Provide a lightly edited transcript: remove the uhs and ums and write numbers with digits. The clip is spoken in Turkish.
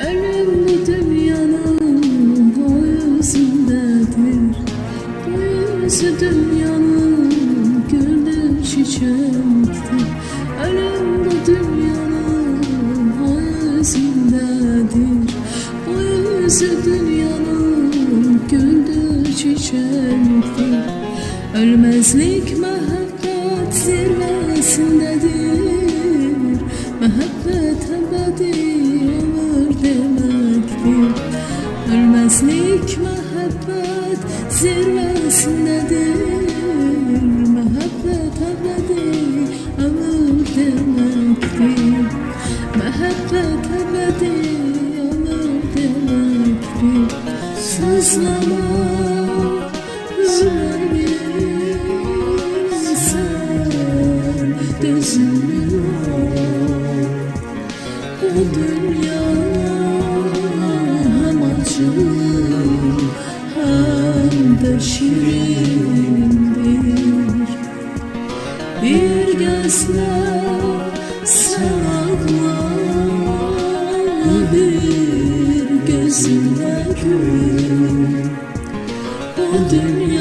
Ölüm bu dünyanın o yüzündedir. Bu yüzü dünyanın güldür çiçektir. Ölüm bu dünyanın o yüzündedir. Bu yüzü dünyanın güldür çiçektir. Ölmezlik mehabbet zirvesindedir. Mehabbet ebedi ömür demektir. Ölmezlik mehabbet zirvesindedir. Mehabbet ebedi ömür demektir. Mehabbet ebedi ömür demektir. Sızlama bu dünya hem acı hem de şirindir. Bir gözle sen ağla, bir gözünle gül. Bu dünya